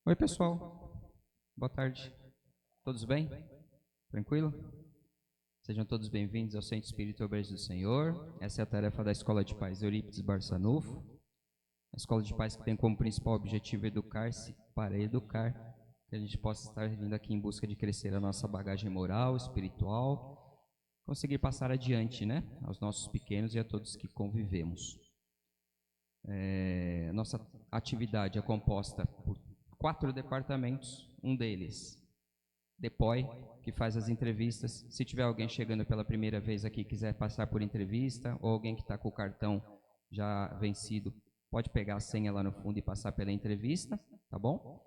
Oi, pessoal. Boa tarde. Todos bem? Tranquilo? Sejam todos bem-vindos ao Centro Espírita Obreiros do Senhor. Essa é a tarefa da Escola de Paz Eurípides Barçanufo. A Escola de Paz que tem como principal objetivo educar-se para educar, que a gente possa estar vindo aqui em busca de crescer a nossa bagagem moral, espiritual, conseguir passar adiante, né, aos nossos pequenos e a todos que convivemos. Nossa atividade é composta por 4 departamentos, um deles, DEPOI, que faz as entrevistas. Se tiver alguém chegando pela primeira vez aqui e quiser passar por entrevista, ou alguém que está com o cartão já vencido, pode pegar a senha lá no fundo e passar pela entrevista, tá bom?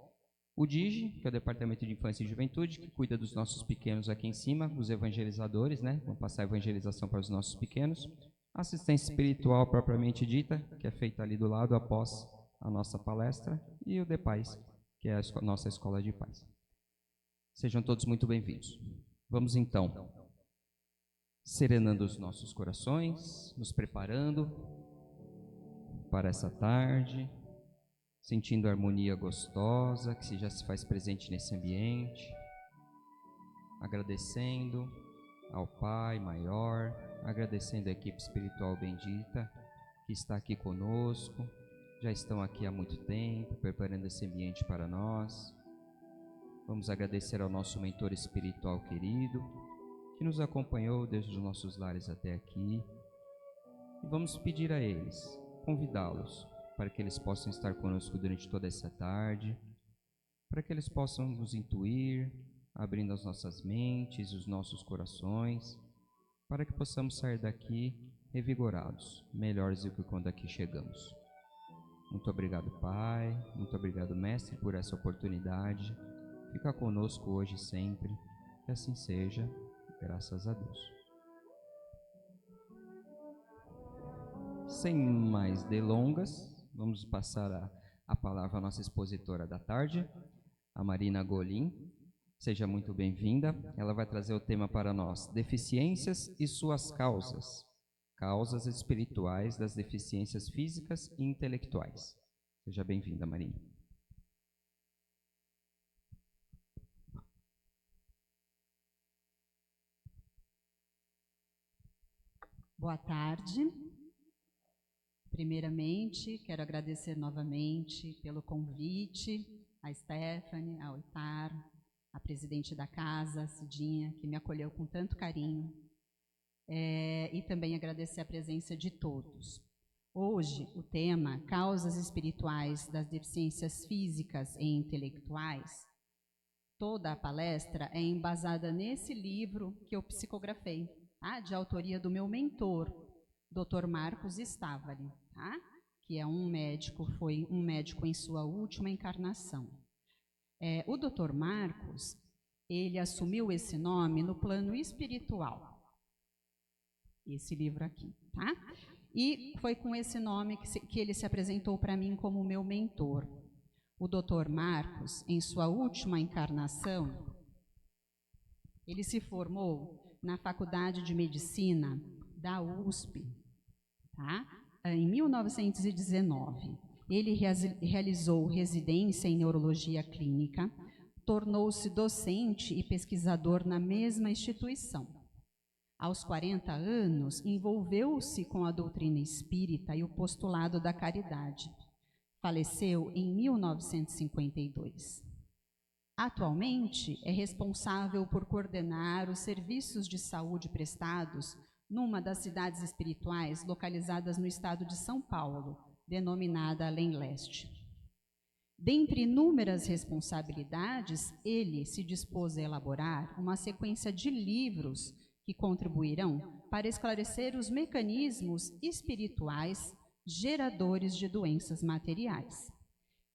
O DIGE, que é o Departamento de Infância e Juventude, que cuida dos nossos pequenos aqui em cima, os evangelizadores, né? Vão passar a evangelização para os nossos pequenos. Assistência espiritual propriamente dita, que é feita ali do lado após a nossa palestra, e o DEPAIS, que é a nossa escola de paz. Sejam todos muito bem-vindos. Vamos então, serenando os nossos corações, nos preparando para essa tarde, sentindo a harmonia gostosa que já se faz presente nesse ambiente, agradecendo ao Pai Maior, agradecendo a equipe espiritual bendita que está aqui conosco, já estão aqui há muito tempo, preparando esse ambiente para nós. Vamos agradecer ao nosso mentor espiritual querido, que nos acompanhou desde os nossos lares até aqui. E vamos pedir a eles, convidá-los, para que eles possam estar conosco durante toda essa tarde, para que eles possam nos intuir, abrindo as nossas mentes, os nossos corações, para que possamos sair daqui revigorados, melhores do que quando aqui chegamos. Muito obrigado, Pai, muito obrigado, Mestre, por essa oportunidade. Fica conosco hoje e sempre, que assim seja, graças a Deus. Sem mais delongas, vamos passar a palavra à nossa expositora da tarde, a Marina Golim. Seja muito bem-vinda. Ela vai trazer o tema para nós: deficiências e suas causas. Causas espirituais das deficiências físicas e intelectuais. Seja bem-vinda, Marina. Boa tarde. Primeiramente, quero agradecer novamente pelo convite a Stephanie, ao Itar, a presidente da casa, a Cidinha, que me acolheu com tanto carinho, e também agradecer a presença de todos. Hoje, o tema Causas Espirituais das Deficiências Físicas e Intelectuais. Toda a palestra é embasada nesse livro que eu psicografei, tá? De autoria do meu mentor, Dr. Marcos Stavali, tá? Que é um médico, foi um médico em sua última encarnação. O Dr. Marcos, ele assumiu esse nome no plano espiritual, esse livro aqui, tá? E foi com esse nome que ele se apresentou para mim como meu mentor. O Dr. Marcos, em sua última encarnação, ele se formou na Faculdade de Medicina da USP, tá? Em 1919. Ele realizou residência em neurologia clínica, tornou-se docente e pesquisador na mesma instituição. Aos 40 anos, envolveu-se com a doutrina espírita e o postulado da caridade. Faleceu em 1952. Atualmente, é responsável por coordenar os serviços de saúde prestados numa das cidades espirituais localizadas no estado de São Paulo, denominada Além Leste. Dentre inúmeras responsabilidades, ele se dispôs a elaborar uma sequência de livros que contribuirão para esclarecer os mecanismos espirituais geradores de doenças materiais.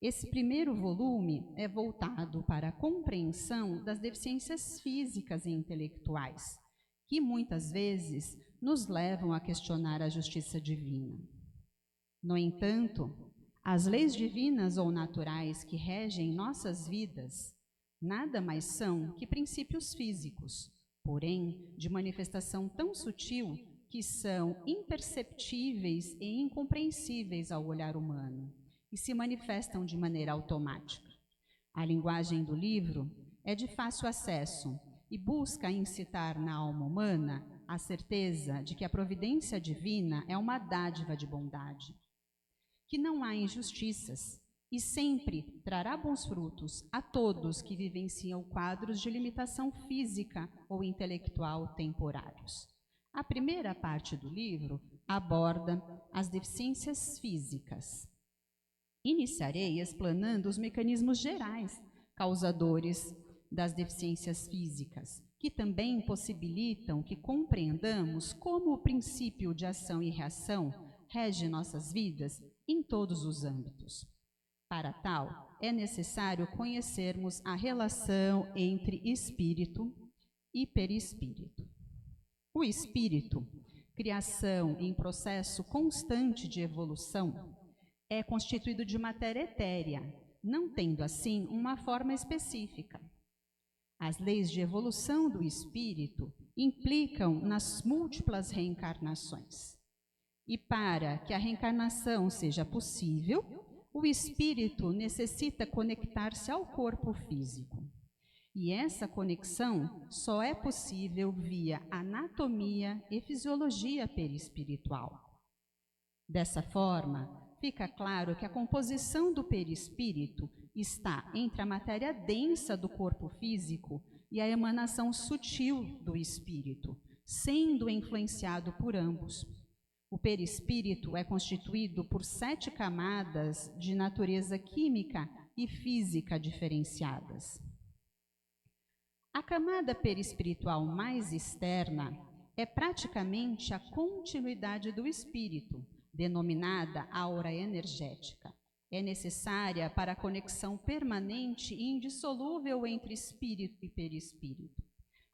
Esse primeiro volume é voltado para a compreensão das deficiências físicas e intelectuais, que muitas vezes nos levam a questionar a justiça divina. No entanto, as leis divinas ou naturais que regem nossas vidas nada mais são que princípios físicos, porém de manifestação tão sutil que são imperceptíveis e incompreensíveis ao olhar humano e se manifestam de maneira automática. A linguagem do livro é de fácil acesso e busca incitar na alma humana a certeza de que a providência divina é uma dádiva de bondade, que não há injustiças e sempre trará bons frutos a todos que vivenciam quadros de limitação física ou intelectual temporários. A primeira parte do livro aborda as deficiências físicas. Iniciarei explanando os mecanismos gerais causadores das deficiências físicas, que também possibilitam que compreendamos como o princípio de ação e reação rege nossas vidas em todos os âmbitos. Para tal, é necessário conhecermos a relação entre espírito e perispírito. O espírito, criação em processo constante de evolução, é constituído de matéria etérea, não tendo assim uma forma específica. As leis de evolução do espírito implicam nas múltiplas reencarnações. E para que a reencarnação seja possível, o espírito necessita conectar-se ao corpo físico. E essa conexão só é possível via anatomia e fisiologia perispiritual. Dessa forma, fica claro que a composição do perispírito está entre a matéria densa do corpo físico e a emanação sutil do espírito, sendo influenciado por ambos. O perispírito é constituído por 7 camadas de natureza química e física diferenciadas. A camada perispiritual mais externa é praticamente a continuidade do espírito, denominada aura energética. É necessária para a conexão permanente e indissolúvel entre espírito e perispírito.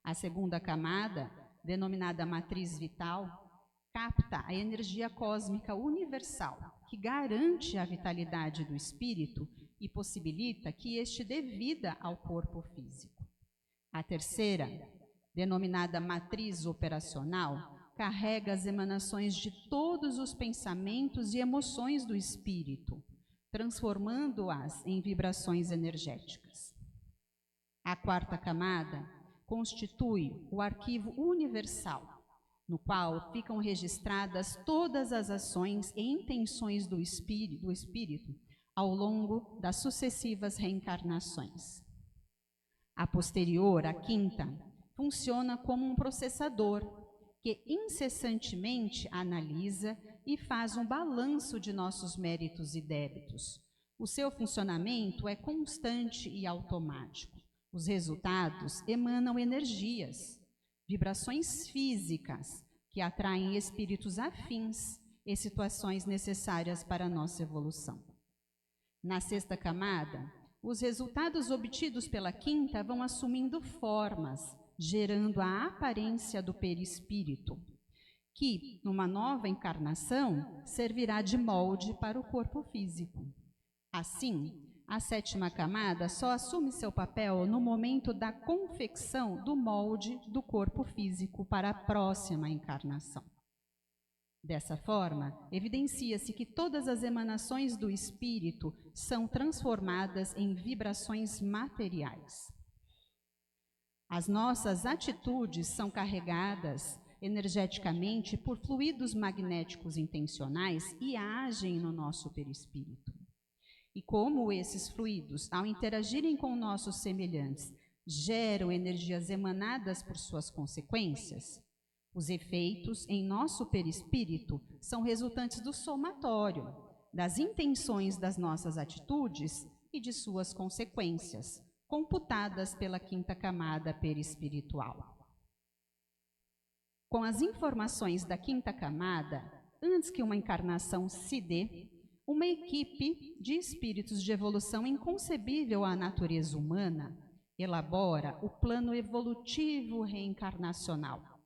A segunda camada, denominada matriz vital, capta a energia cósmica universal, que garante a vitalidade do espírito e possibilita que este dê vida ao corpo físico. A terceira, denominada matriz operacional, carrega as emanações de todos os pensamentos e emoções do espírito, transformando-as em vibrações energéticas. A quarta camada constitui o arquivo universal, no qual ficam registradas todas as ações e intenções do espírito ao longo das sucessivas reencarnações. A posterior, a quinta, funciona como um processador que incessantemente analisa e faz um balanço de nossos méritos e débitos. O seu funcionamento é constante e automático. Os resultados emanam energias, vibrações físicas que atraem espíritos afins e situações necessárias para a nossa evolução. Na sexta camada, os resultados obtidos pela quinta vão assumindo formas, gerando a aparência do perispírito, que, numa nova encarnação, servirá de molde para o corpo físico. Assim, a sétima camada só assume seu papel no momento da confecção do molde do corpo físico para a próxima encarnação. Dessa forma, evidencia-se que todas as emanações do espírito são transformadas em vibrações materiais. As nossas atitudes são carregadas energeticamente por fluidos magnéticos intencionais e agem no nosso perispírito. E como esses fluidos, ao interagirem com nossos semelhantes, geram energias emanadas por suas consequências, os efeitos em nosso perispírito são resultantes do somatório, das intenções das nossas atitudes e de suas consequências, computadas pela quinta camada perispiritual. Com as informações da quinta camada, antes que uma encarnação se dê, uma equipe de espíritos de evolução inconcebível à natureza humana elabora o plano evolutivo reencarnacional.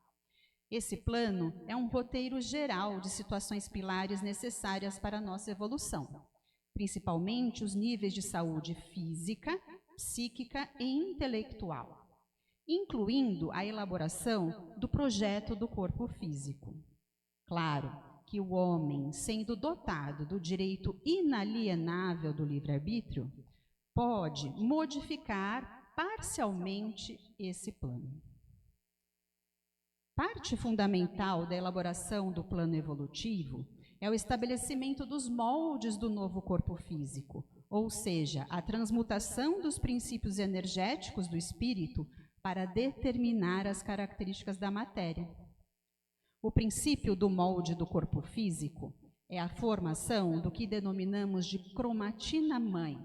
Esse plano é um roteiro geral de situações pilares necessárias para a nossa evolução, principalmente os níveis de saúde física, psíquica e intelectual, incluindo a elaboração do projeto do corpo físico. Claro que o homem, sendo dotado do direito inalienável do livre-arbítrio, pode modificar parcialmente esse plano. Parte fundamental da elaboração do plano evolutivo é o estabelecimento dos moldes do novo corpo físico, ou seja, a transmutação dos princípios energéticos do espírito para determinar as características da matéria. O princípio do molde do corpo físico é a formação do que denominamos de cromatina-mãe,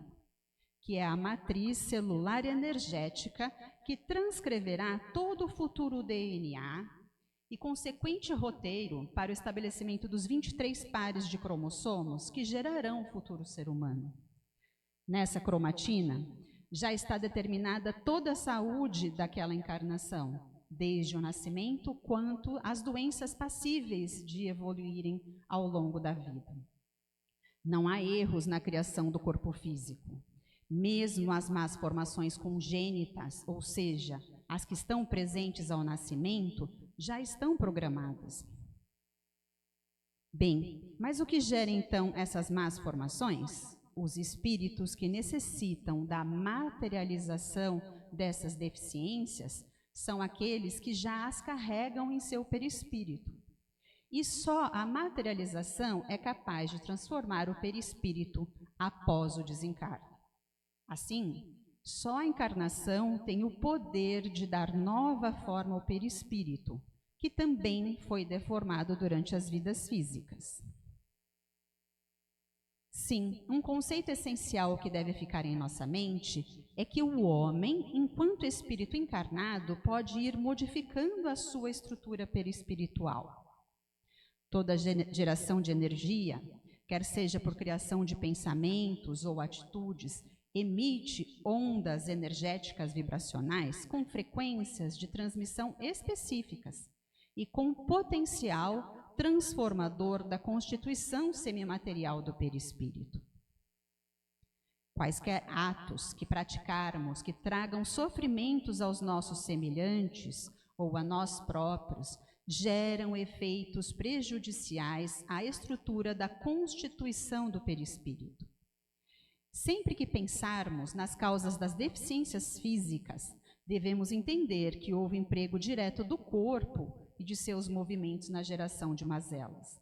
que é a matriz celular energética que transcreverá todo o futuro DNA e consequente roteiro para o estabelecimento dos 23 pares de cromossomos que gerarão o futuro ser humano. Nessa cromatina, já está determinada toda a saúde daquela encarnação, desde o nascimento quanto as doenças passíveis de evoluírem ao longo da vida. Não há erros na criação do corpo físico. Mesmo as más formações congênitas, ou seja, as que estão presentes ao nascimento, já estão programadas. Bem, mas o que gera então essas más formações? Os espíritos que necessitam da materialização dessas deficiências são aqueles que já as carregam em seu perispírito. E só a materialização é capaz de transformar o perispírito após o desencarne. Assim, só a encarnação tem o poder de dar nova forma ao perispírito, que também foi deformado durante as vidas físicas. Sim, um conceito essencial que deve ficar em nossa mente é que o homem, enquanto espírito encarnado, pode ir modificando a sua estrutura perispiritual. Toda geração de energia, quer seja por criação de pensamentos ou atitudes, emite ondas energéticas vibracionais com frequências de transmissão específicas e com potencial transformador da constituição semimaterial do perispírito. Quaisquer atos que praticarmos que tragam sofrimentos aos nossos semelhantes ou a nós próprios geram efeitos prejudiciais à estrutura da constituição do perispírito. Sempre que pensarmos nas causas das deficiências físicas, devemos entender que houve emprego direto do corpo e de seus movimentos na geração de mazelas.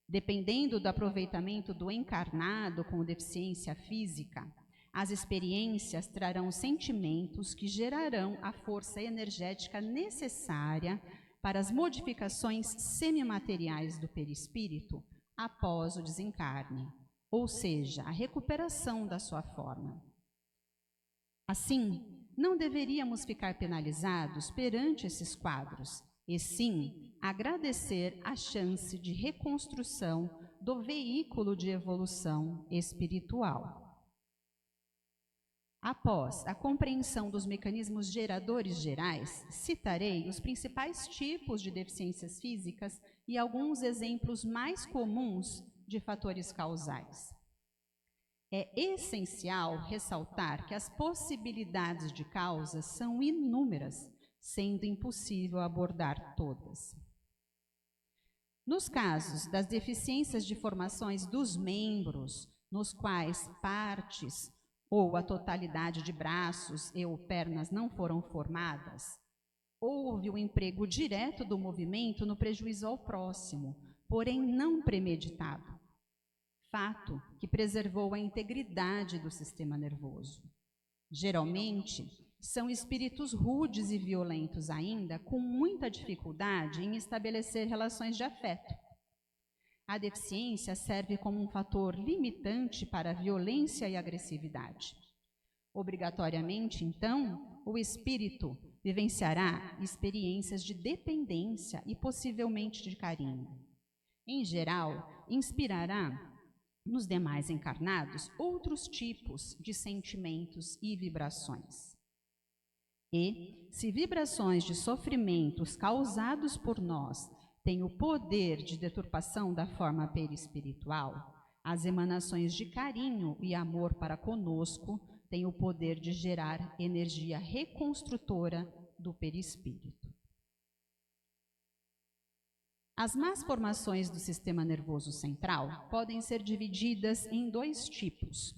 Dependendo do aproveitamento do encarnado com deficiência física, as experiências trarão sentimentos que gerarão a força energética necessária para as modificações semimateriais do perispírito após o desencarne, ou seja, a recuperação da sua forma. Assim, não deveríamos ficar penalizados perante esses quadros, e sim agradecer a chance de reconstrução do veículo de evolução espiritual. Após a compreensão dos mecanismos geradores gerais, citarei os principais tipos de deficiências físicas e alguns exemplos mais comuns de fatores causais. É essencial ressaltar que as possibilidades de causas são inúmeras, sendo impossível abordar todas. Nos casos das deficiências de formações dos membros, nos quais partes ou a totalidade de braços e ou pernas não foram formadas, houve o emprego direto do movimento no prejuízo ao próximo, porém não premeditado, fato que preservou a integridade do sistema nervoso. Geralmente, são espíritos rudes e violentos ainda, com muita dificuldade em estabelecer relações de afeto. A deficiência serve como um fator limitante para a violência e agressividade. Obrigatoriamente, então, o espírito vivenciará experiências de dependência e possivelmente de carinho. Em geral, inspirará nos demais encarnados outros tipos de sentimentos e vibrações. E, se vibrações de sofrimentos causados por nós têm o poder de deturpação da forma perispiritual, as emanações de carinho e amor para conosco têm o poder de gerar energia reconstrutora do perispírito. As más formações do sistema nervoso central podem ser divididas em dois tipos: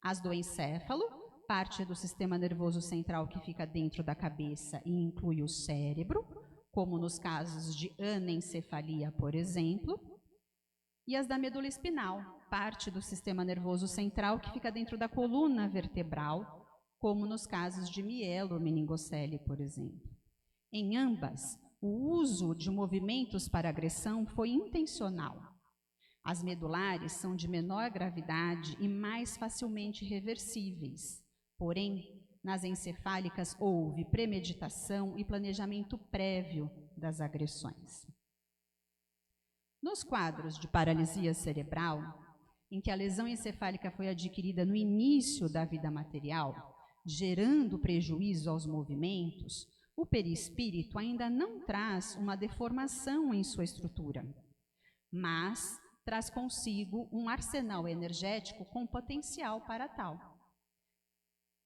As do encéfalo, parte do sistema nervoso central que fica dentro da cabeça e inclui o cérebro, como nos casos de anencefalia, por exemplo. E as da medula espinal, parte do sistema nervoso central que fica dentro da coluna vertebral, como nos casos de mielomeningocele, por exemplo. Em ambas, o uso de movimentos para agressão foi intencional. As medulares são de menor gravidade e mais facilmente reversíveis. Porém, nas encefálicas houve premeditação e planejamento prévio das agressões. Nos quadros de paralisia cerebral, em que a lesão encefálica foi adquirida no início da vida material, gerando prejuízo aos movimentos, o perispírito ainda não traz uma deformação em sua estrutura, mas traz consigo um arsenal energético com potencial para tal.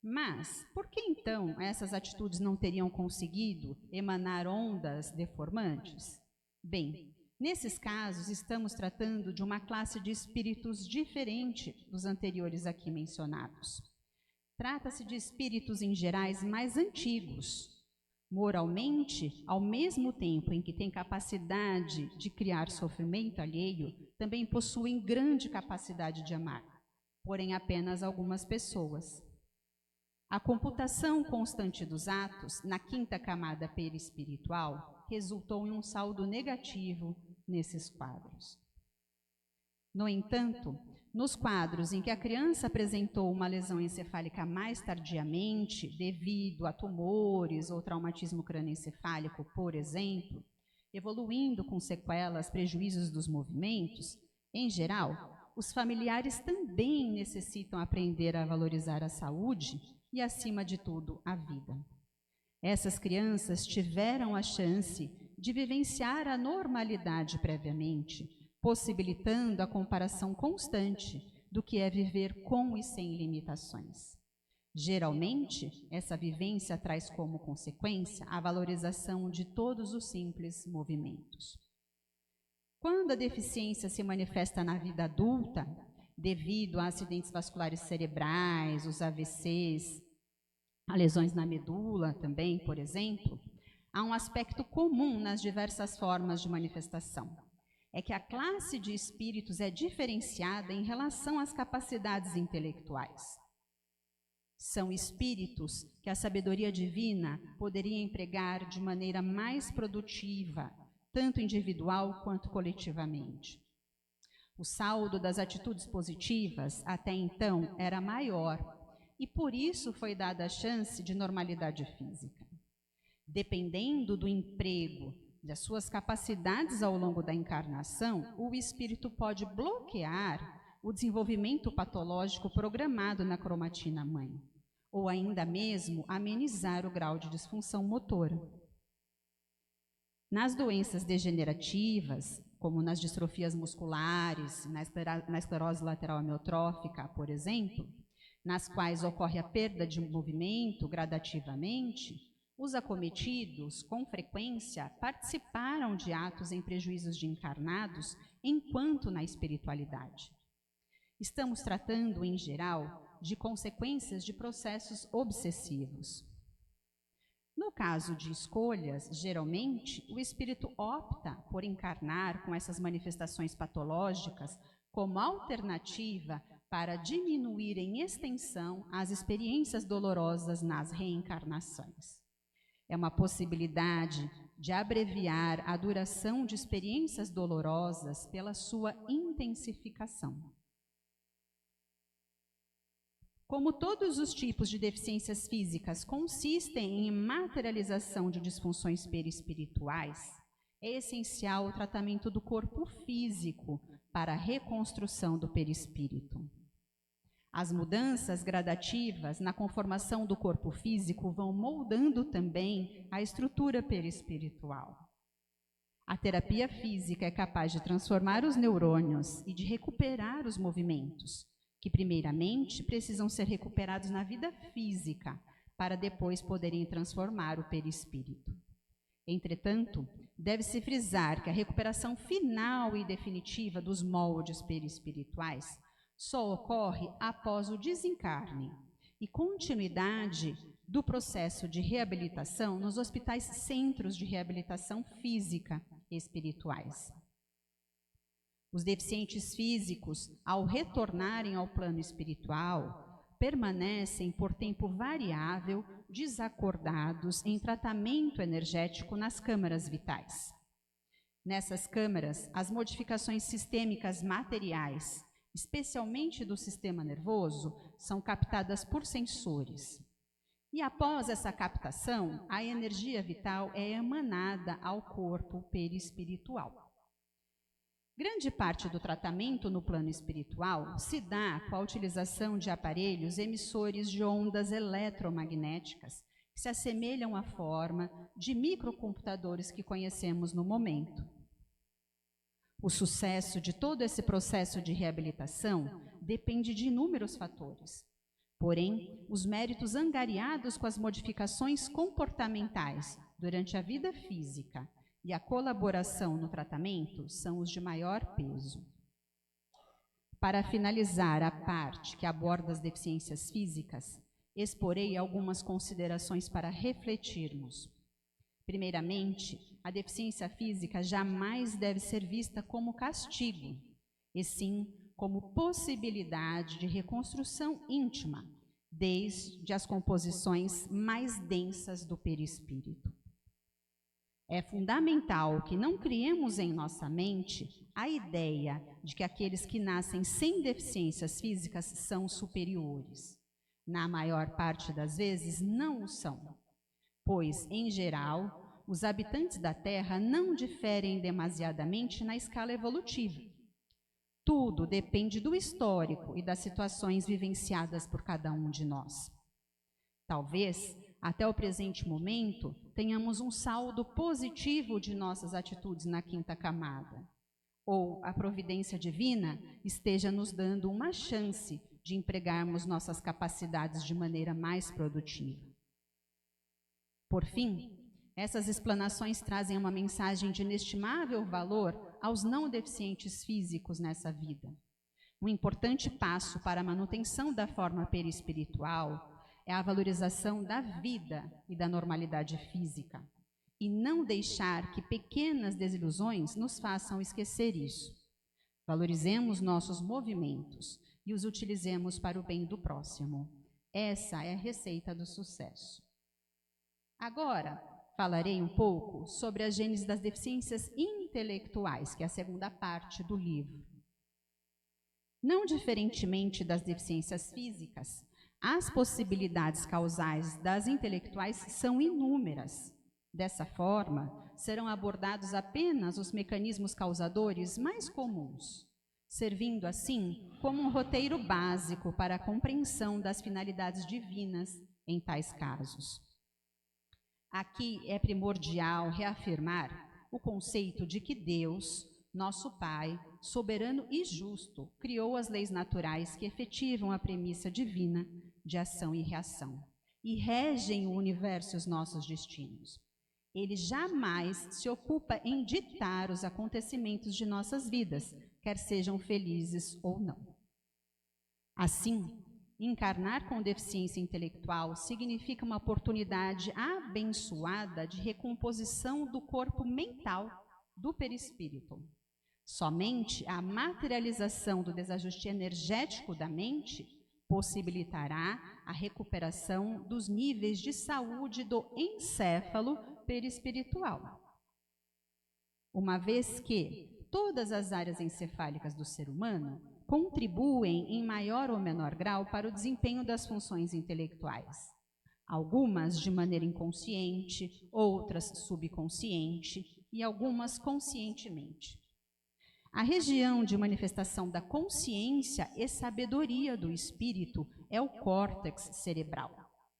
Mas, por que então essas atitudes não teriam conseguido emanar ondas deformantes? Bem, nesses casos estamos tratando de uma classe de espíritos diferente dos anteriores aqui mencionados. Trata-se de espíritos em gerais mais antigos, moralmente, ao mesmo tempo em que têm capacidade de criar sofrimento alheio, também possuem grande capacidade de amar, porém apenas algumas pessoas. A computação constante dos atos, na quinta camada perispiritual, resultou em um saldo negativo nesses quadros. No entanto, nos quadros em que a criança apresentou uma lesão encefálica mais tardiamente, devido a tumores ou traumatismo crânioencefálico, por exemplo, evoluindo com sequelas, prejuízos dos movimentos, em geral, os familiares também necessitam aprender a valorizar a saúde e, acima de tudo, a vida. Essas crianças tiveram a chance de vivenciar a normalidade previamente, possibilitando a comparação constante do que é viver com e sem limitações. Geralmente, essa vivência traz como consequência a valorização de todos os simples movimentos. Quando a deficiência se manifesta na vida adulta, devido a acidentes vasculares cerebrais, os AVCs, a lesões na medula também, por exemplo, há um aspecto comum nas diversas formas de manifestação. É que a classe de espíritos é diferenciada em relação às capacidades intelectuais. São espíritos que a sabedoria divina poderia empregar de maneira mais produtiva, tanto individual quanto coletivamente. O saldo das atitudes positivas, até então, era maior, e por isso foi dada a chance de normalidade física. Dependendo do emprego das suas capacidades ao longo da encarnação, o espírito pode bloquear o desenvolvimento patológico programado na cromatina-mãe, ou ainda mesmo amenizar o grau de disfunção motora. Nas doenças degenerativas, como nas distrofias musculares, na esclerose lateral amiotrófica, por exemplo, nas quais ocorre a perda de movimento gradativamente, os acometidos, com frequência, participaram de atos em prejuízos de encarnados enquanto na espiritualidade. Estamos tratando, em geral, de consequências de processos obsessivos. No caso de escolhas, geralmente, o espírito opta por encarnar com essas manifestações patológicas como alternativa para diminuir em extensão as experiências dolorosas nas reencarnações. É uma possibilidade de abreviar a duração de experiências dolorosas pela sua intensificação. Como todos os tipos de deficiências físicas consistem em materialização de disfunções perispirituais, é essencial o tratamento do corpo físico para a reconstrução do perispírito. As mudanças gradativas na conformação do corpo físico vão moldando também a estrutura perispiritual. A terapia física é capaz de transformar os neurônios e de recuperar os movimentos, que primeiramente precisam ser recuperados na vida física, para depois poderem transformar o perispírito. Entretanto, deve-se frisar que a recuperação final e definitiva dos moldes perispirituais só ocorre após o desencarne e continuidade do processo de reabilitação nos hospitais centros de reabilitação física e espirituais. Os deficientes físicos, ao retornarem ao plano espiritual, permanecem por tempo variável desacordados em tratamento energético nas câmaras vitais. Nessas câmaras, as modificações sistêmicas materiais, especialmente do sistema nervoso, são captadas por sensores. E após essa captação, a energia vital é emanada ao corpo perispiritual. Grande parte do tratamento no plano espiritual se dá com a utilização de aparelhos emissores de ondas eletromagnéticas, que se assemelham à forma de microcomputadores que conhecemos no momento. O sucesso de todo esse processo de reabilitação depende de inúmeros fatores. Porém, os méritos angariados com as modificações comportamentais durante a vida física e a colaboração no tratamento são os de maior peso. Para finalizar a parte que aborda as deficiências físicas, exporei algumas considerações para refletirmos. Primeiramente, a deficiência física jamais deve ser vista como castigo, e sim como possibilidade de reconstrução íntima, desde as composições mais densas do perispírito. É fundamental que não criemos em nossa mente a ideia de que aqueles que nascem sem deficiências físicas são superiores. Na maior parte das vezes, não o são, pois, em geral, os habitantes da Terra não diferem demasiadamente na escala evolutiva. Tudo depende do histórico e das situações vivenciadas por cada um de nós. Talvez, até o presente momento, tenhamos um saldo positivo de nossas atitudes na quinta camada. Ou a providência divina esteja nos dando uma chance de empregarmos nossas capacidades de maneira mais produtiva. Por fim, essas explanações trazem uma mensagem de inestimável valor aos não deficientes físicos nessa vida. Um importante passo para a manutenção da forma perispiritual é a valorização da vida e da normalidade física, e não deixar que pequenas desilusões nos façam esquecer isso. Valorizemos nossos movimentos e os utilizemos para o bem do próximo. Essa é a receita do sucesso. Agora, falarei um pouco sobre a gênese das deficiências intelectuais, que é a segunda parte do livro. Não diferentemente das deficiências físicas, as possibilidades causais das intelectuais são inúmeras. Dessa forma, serão abordados apenas os mecanismos causadores mais comuns, servindo assim como um roteiro básico para a compreensão das finalidades divinas em tais casos. Aqui é primordial reafirmar o conceito de que Deus, nosso Pai, soberano e justo, criou as leis naturais que efetivam a premissa divina de ação e reação e regem o universo e os nossos destinos. Ele jamais se ocupa em ditar os acontecimentos de nossas vidas, quer sejam felizes ou não. Assim, encarnar com deficiência intelectual significa uma oportunidade abençoada de recomposição do corpo mental do perispírito. Somente a materialização do desajuste energético da mente possibilitará a recuperação dos níveis de saúde do encéfalo perispiritual. Uma vez que todas as áreas encefálicas do ser humano contribuem em maior ou menor grau para o desempenho das funções intelectuais. Algumas de maneira inconsciente, outras subconsciente e algumas conscientemente. A região de manifestação da consciência e sabedoria do espírito é o córtex cerebral,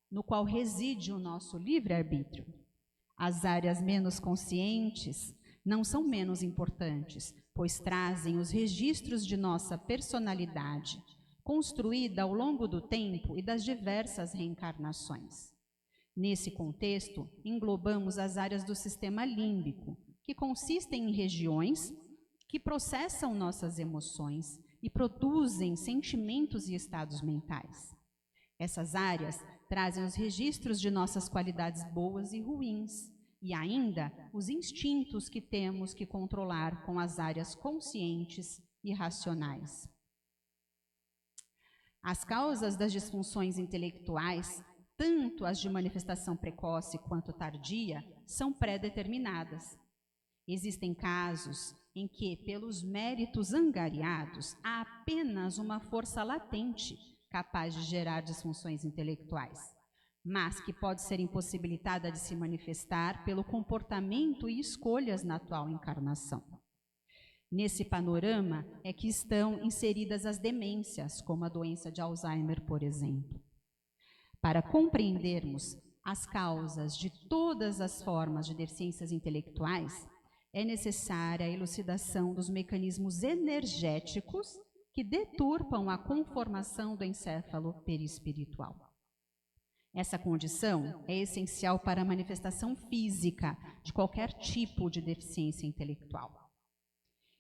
no qual reside o nosso livre-arbítrio. As áreas menos conscientes não são menos importantes, pois trazem os registros de nossa personalidade, construída ao longo do tempo e das diversas reencarnações. Nesse contexto, englobamos as áreas do sistema límbico, que consistem em regiões que processam nossas emoções e produzem sentimentos e estados mentais. Essas áreas trazem os registros de nossas qualidades boas e ruins, e ainda os instintos que temos que controlar com as áreas conscientes e racionais. As causas das disfunções intelectuais, tanto as de manifestação precoce quanto tardia, são pré-determinadas. Existem casos em que, pelos méritos angariados, há apenas uma força latente capaz de gerar disfunções intelectuais, mas que pode ser impossibilitada de se manifestar pelo comportamento e escolhas na atual encarnação. Nesse panorama é que estão inseridas as demências, como a doença de Alzheimer, por exemplo. Para compreendermos as causas de todas as formas de deficiências intelectuais, é necessária a elucidação dos mecanismos energéticos que deturpam a conformação do encéfalo perispiritual. Essa condição é essencial para a manifestação física de qualquer tipo de deficiência intelectual.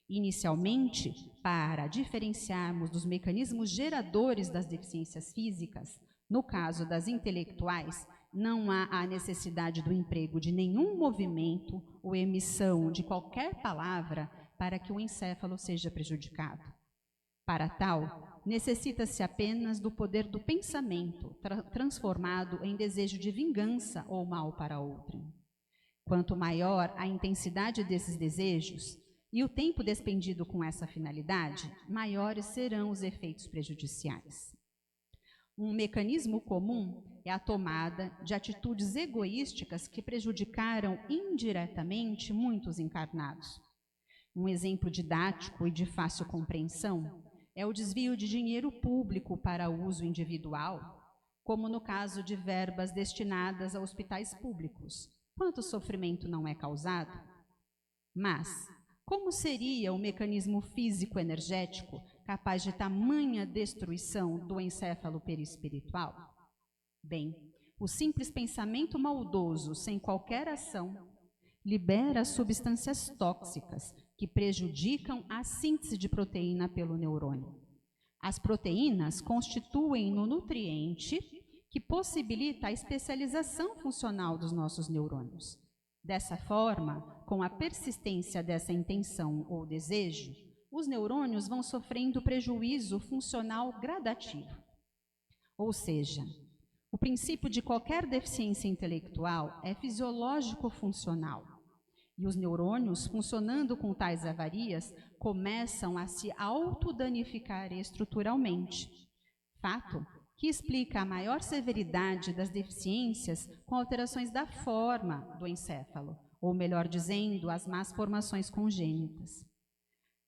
Inicialmente, para diferenciarmos dos mecanismos geradores das deficiências físicas, no caso das intelectuais, não há a necessidade do emprego de nenhum movimento ou emissão de qualquer palavra para que o encéfalo seja prejudicado. Para tal, necessita-se apenas do poder do pensamento, transformado em desejo de vingança ou mal para outrem. Quanto maior a intensidade desses desejos e o tempo despendido com essa finalidade, maiores serão os efeitos prejudiciais. Um mecanismo comum é a tomada de atitudes egoísticas que prejudicaram indiretamente muitos encarnados. Um exemplo didático e de fácil compreensão é o desvio de dinheiro público para uso individual, como no caso de verbas destinadas a hospitais públicos. Quanto sofrimento não é causado? Mas como seria o mecanismo físico-energético capaz de tamanha destruição do encéfalo perispiritual? Bem, o simples pensamento maldoso, sem qualquer ação, libera substâncias tóxicas que prejudicam a síntese de proteína pelo neurônio. As proteínas constituem o nutriente que possibilita a especialização funcional dos nossos neurônios. Dessa forma, com a persistência dessa intenção ou desejo, os neurônios vão sofrendo prejuízo funcional gradativo. Ou seja, o princípio de qualquer deficiência intelectual é fisiológico-funcional, e os neurônios, funcionando com tais avarias, começam a se autodanificar estruturalmente, fato que explica a maior severidade das deficiências com alterações da forma do encéfalo, ou melhor dizendo, as más formações congênitas.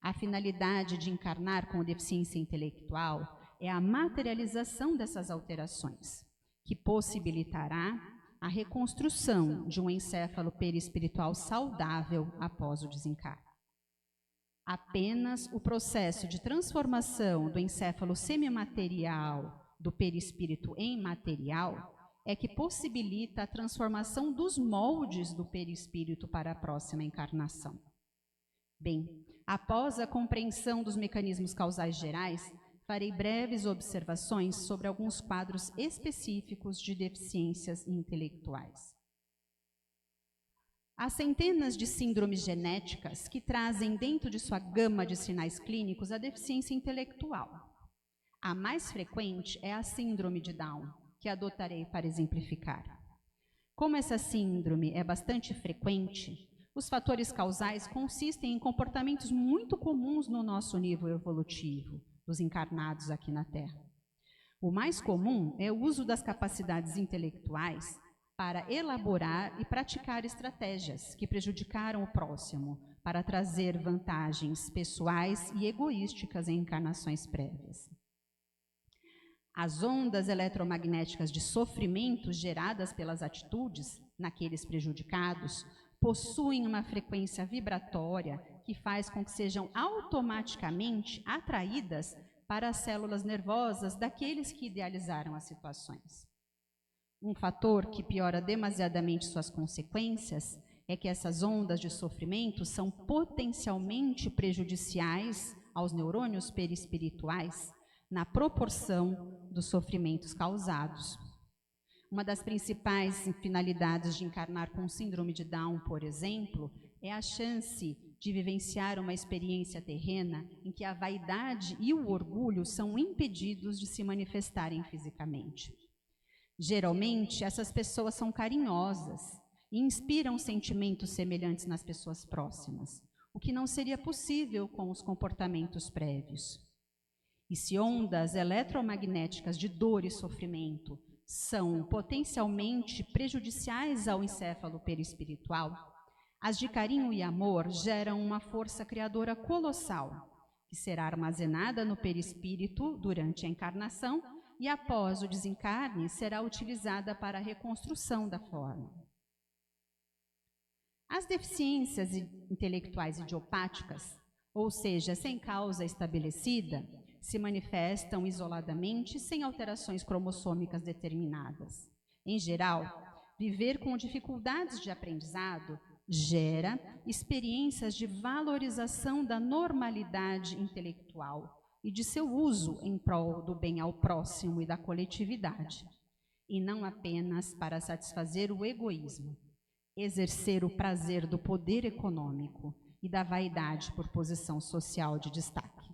A finalidade de encarnar com deficiência intelectual é a materialização dessas alterações, que possibilitará a reconstrução de um encéfalo perispiritual saudável após o desencarne. Apenas o processo de transformação do encéfalo semimaterial do perispírito em material é que possibilita a transformação dos moldes do perispírito para a próxima encarnação. Bem, após a compreensão dos mecanismos causais gerais, farei breves observações sobre alguns quadros específicos de deficiências intelectuais. Há centenas de síndromes genéticas que trazem dentro de sua gama de sinais clínicos a deficiência intelectual. A mais frequente é a síndrome de Down, que adotarei para exemplificar. Como essa síndrome é bastante frequente, os fatores causais consistem em comportamentos muito comuns no nosso nível evolutivo, dos encarnados aqui na Terra. O mais comum é o uso das capacidades intelectuais para elaborar e praticar estratégias que prejudicaram o próximo, para trazer vantagens pessoais e egoísticas em encarnações prévias. As ondas eletromagnéticas de sofrimento geradas pelas atitudes naqueles prejudicados possuem uma frequência vibratória que faz com que sejam automaticamente atraídas para as células nervosas daqueles que idealizaram as situações. Um fator que piora demasiadamente suas consequências é que essas ondas de sofrimento são potencialmente prejudiciais aos neurônios perispirituais na proporção dos sofrimentos causados. Uma das principais finalidades de encarnar com síndrome de Down, por exemplo, é a chance de vivenciar uma experiência terrena em que a vaidade e o orgulho são impedidos de se manifestarem fisicamente. Geralmente, essas pessoas são carinhosas e inspiram sentimentos semelhantes nas pessoas próximas, o que não seria possível com os comportamentos prévios. E se ondas eletromagnéticas de dor e sofrimento são potencialmente prejudiciais ao encéfalo perispiritual, as de carinho e amor geram uma força criadora colossal, que será armazenada no perispírito durante a encarnação e após o desencarne será utilizada para a reconstrução da forma. As deficiências intelectuais idiopáticas, ou seja, sem causa estabelecida, se manifestam isoladamente sem alterações cromossômicas determinadas. Em geral, viver com dificuldades de aprendizado gera experiências de valorização da normalidade intelectual e de seu uso em prol do bem ao próximo e da coletividade, e não apenas para satisfazer o egoísmo, exercer o prazer do poder econômico e da vaidade por posição social de destaque.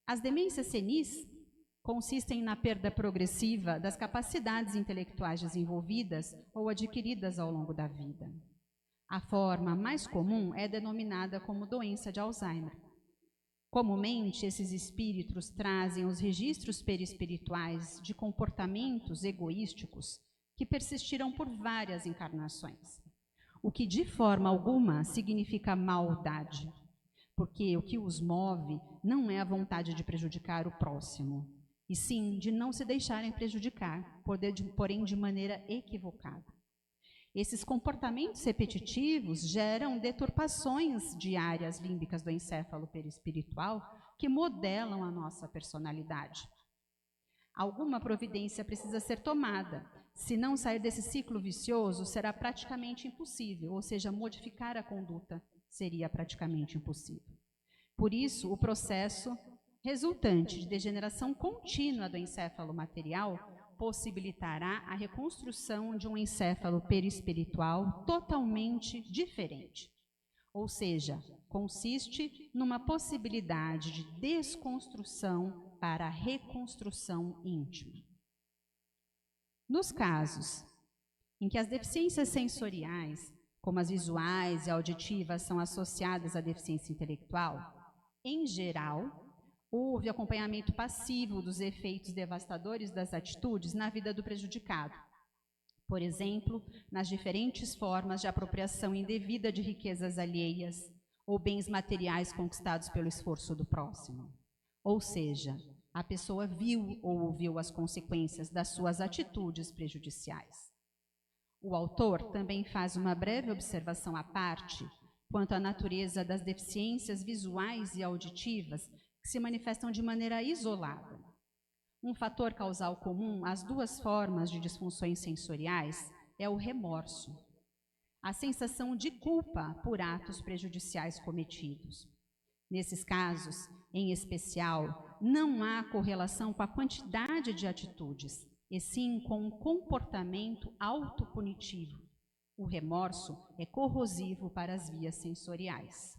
As demências senis consistem na perda progressiva das capacidades intelectuais desenvolvidas ou adquiridas ao longo da vida. A forma mais comum é denominada como doença de Alzheimer. Comumente, esses espíritos trazem os registros perispirituais de comportamentos egoísticos que persistiram por várias encarnações, o que de forma alguma significa maldade, porque o que os move não é a vontade de prejudicar o próximo, e sim de não se deixarem prejudicar, porém de maneira equivocada. Esses comportamentos repetitivos geram deturpações de áreas límbicas do encéfalo perispiritual que modelam a nossa personalidade. Alguma providência precisa ser tomada. Se não sair desse ciclo vicioso, será praticamente impossível, ou seja, modificar a conduta seria praticamente impossível. Por isso, o processo resultante de degeneração contínua do encéfalo material possibilitará a reconstrução de um encéfalo perispiritual totalmente diferente. Ou seja, consiste numa possibilidade de desconstrução para a reconstrução íntima. Nos casos em que as deficiências sensoriais, como as visuais e auditivas, são associadas à deficiência intelectual, em geral, houve acompanhamento passivo dos efeitos devastadores das atitudes na vida do prejudicado. Por exemplo, nas diferentes formas de apropriação indevida de riquezas alheias ou bens materiais conquistados pelo esforço do próximo. Ou seja, a pessoa viu ou ouviu as consequências das suas atitudes prejudiciais. O autor também faz uma breve observação à parte quanto à natureza das deficiências visuais e auditivas que se manifestam de maneira isolada. Um fator causal comum às duas formas de disfunções sensoriais é o remorso, a sensação de culpa por atos prejudiciais cometidos. Nesses casos, em especial, não há correlação com a quantidade de atitudes, e sim com um comportamento autopunitivo. O remorso é corrosivo para as vias sensoriais.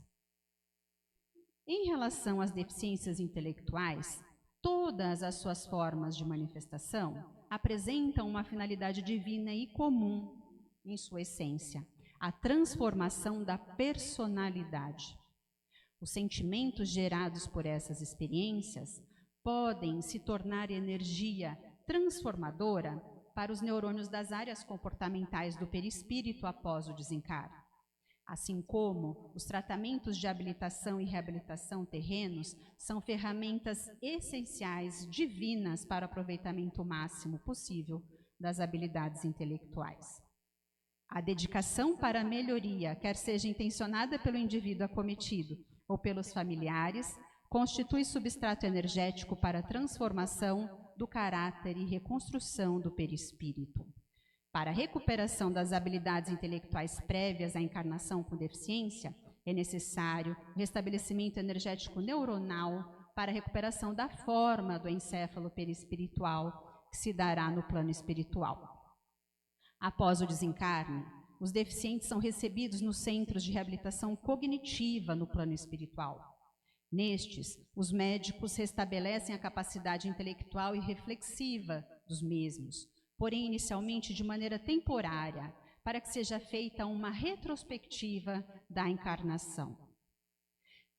Em relação às deficiências intelectuais, todas as suas formas de manifestação apresentam uma finalidade divina e comum em sua essência, a transformação da personalidade. Os sentimentos gerados por essas experiências podem se tornar energia transformadora para os neurônios das áreas comportamentais do perispírito após o desencarne. Assim como os tratamentos de habilitação e reabilitação terrenos são ferramentas essenciais divinas para o aproveitamento máximo possível das habilidades intelectuais. A dedicação para a melhoria, quer seja intencionada pelo indivíduo acometido ou pelos familiares, constitui substrato energético para a transformação do caráter e reconstrução do perispírito. Para a recuperação das habilidades intelectuais prévias à encarnação com deficiência, É necessário o restabelecimento energético neuronal para a recuperação da forma do encéfalo perispiritual, que se dará no plano espiritual. Após o desencarne, os deficientes são recebidos nos centros de reabilitação cognitiva no plano espiritual. Nestes, os médicos restabelecem a capacidade intelectual e reflexiva dos mesmos, porém inicialmente de maneira temporária, para que seja feita uma retrospectiva da encarnação.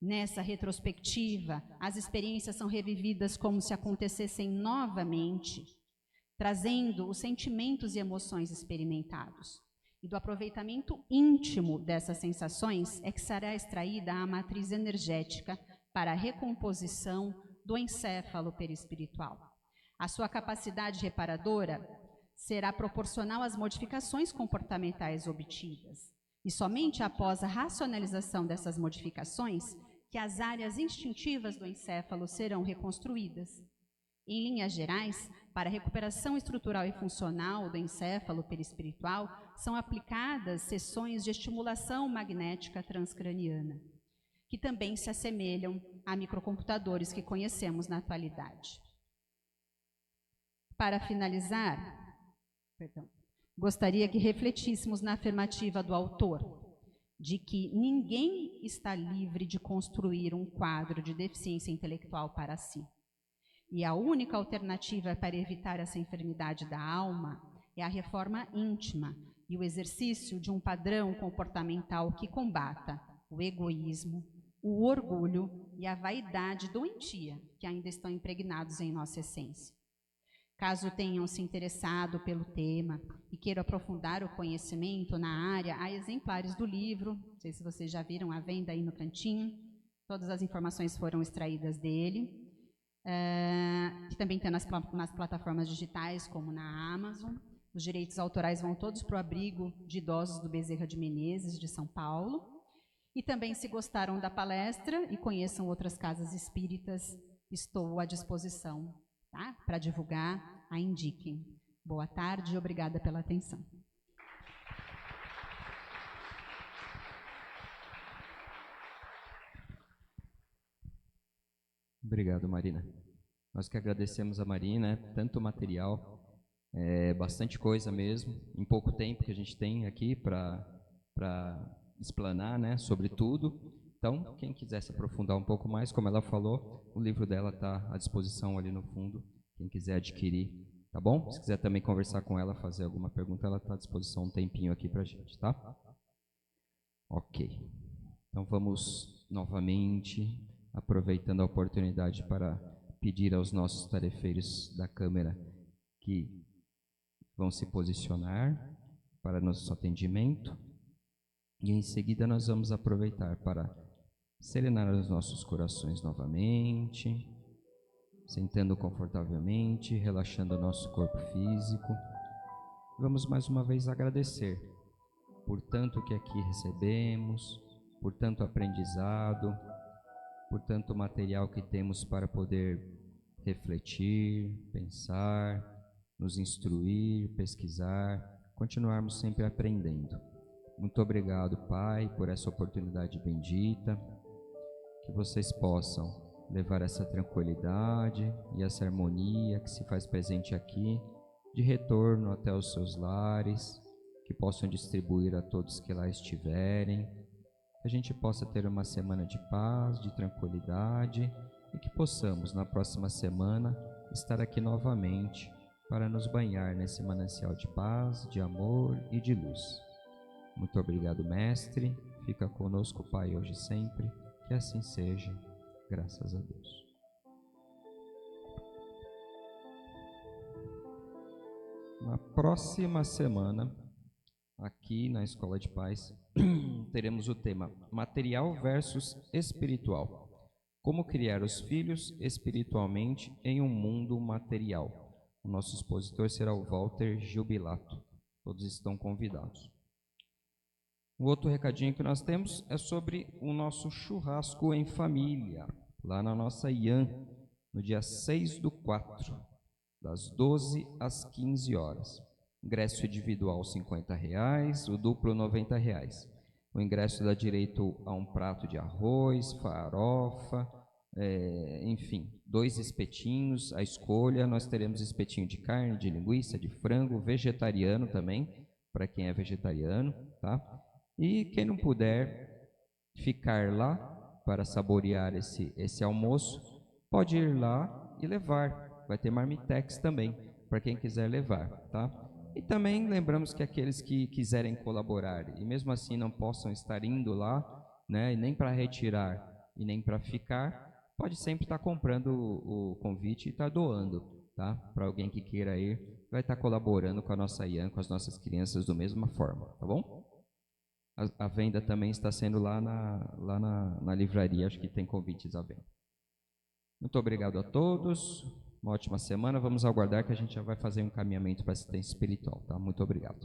Nessa retrospectiva, as experiências são revividas como se acontecessem novamente, trazendo os sentimentos e emoções experimentados. E do aproveitamento íntimo dessas sensações é que será extraída a matriz energética para a recomposição do encéfalo perispiritual. A sua capacidade reparadora será proporcional às modificações comportamentais obtidas. E somente após a racionalização dessas modificações que as áreas instintivas do encéfalo serão reconstruídas. Em linhas gerais, para a recuperação estrutural e funcional do encéfalo perispiritual, são aplicadas sessões de estimulação magnética transcraniana, que também se assemelham a microcomputadores que conhecemos na atualidade. Para finalizar, gostaria que refletíssemos na afirmativa do autor, de que ninguém está livre de construir um quadro de deficiência intelectual para si. E a única alternativa para evitar essa enfermidade da alma é a reforma íntima e o exercício de um padrão comportamental que combata o egoísmo, o orgulho e a vaidade doentia que ainda estão impregnados em nossa essência. Caso tenham se interessado pelo tema e queiram aprofundar o conhecimento na área, há exemplares do livro, não sei se vocês já viram à venda aí no cantinho, todas as informações foram extraídas dele. Também tem nas plataformas digitais, como na Amazon. Os direitos autorais vão todos para o abrigo de idosos do Bezerra de Menezes, de São Paulo. E também, se gostaram da palestra e conheçam outras casas espíritas, estou à disposição, tá? Para divulgar, a indiquem. Boa tarde e obrigada pela atenção. Obrigado, Marina. Nós que agradecemos a Marina, tanto material, bastante coisa mesmo, em pouco tempo que a gente tem aqui para explanar, né, sobre tudo. Então, quem quiser se aprofundar um pouco mais, como ela falou, o livro dela está à disposição ali no fundo, quem quiser adquirir, tá bom? Se quiser também conversar com ela, fazer alguma pergunta, ela está à disposição um tempinho aqui para a gente, tá? Ok. Então, vamos novamente, aproveitando a oportunidade para pedir aos nossos tarefeiros da Câmara que vão se posicionar para nosso atendimento. E em seguida nós vamos aproveitar para serenar os nossos corações novamente, sentando confortavelmente, relaxando o nosso corpo físico. Vamos mais uma vez agradecer por tanto que aqui recebemos, por tanto aprendizado, por tanto material que temos para poder refletir, pensar, nos instruir, pesquisar, continuarmos sempre aprendendo. Muito obrigado, Pai, por essa oportunidade bendita, que vocês possam levar essa tranquilidade e essa harmonia que se faz presente aqui, de retorno até os seus lares, que possam distribuir a todos que lá estiverem, que a gente possa ter uma semana de paz, de tranquilidade e que possamos, na próxima semana, estar aqui novamente para nos banhar nesse manancial de paz, de amor e de luz. Muito obrigado, Mestre. Fica conosco, Pai, hoje e sempre. Que assim seja. Graças a Deus. Na próxima semana, aqui na Escola de Paz, teremos o tema Material versus Espiritual. Como criar os filhos espiritualmente em um mundo material. O nosso expositor será o Walter Jubilato. Todos estão convidados. O outro recadinho que nós temos é sobre o nosso churrasco em família, lá na nossa IAN, no dia 6/4, das 12 às 15 horas. Ingresso individual R$ 50, o duplo R$ 90. O ingresso dá direito a um prato de arroz, farofa, enfim, 2 espetinhos, a escolha. Nós teremos espetinho de carne, de linguiça, de frango, vegetariano também, para quem é vegetariano, tá? E quem não puder ficar lá para saborear esse almoço, pode ir lá e levar. Vai ter marmitex também, para quem quiser levar, tá? E também lembramos que aqueles que quiserem colaborar e mesmo assim não possam estar indo lá, né, nem para retirar e nem para ficar, pode sempre estar comprando o convite e estar doando, tá? Para alguém que queira ir, vai estar colaborando com a nossa IAN, com as nossas crianças da mesma forma, tá bom? A venda também está sendo lá na livraria, acho que tem convites à venda. Muito obrigado a todos, uma ótima semana. Vamos aguardar que a gente já vai fazer um encaminhamento para assistência espiritual, tá? Muito obrigado.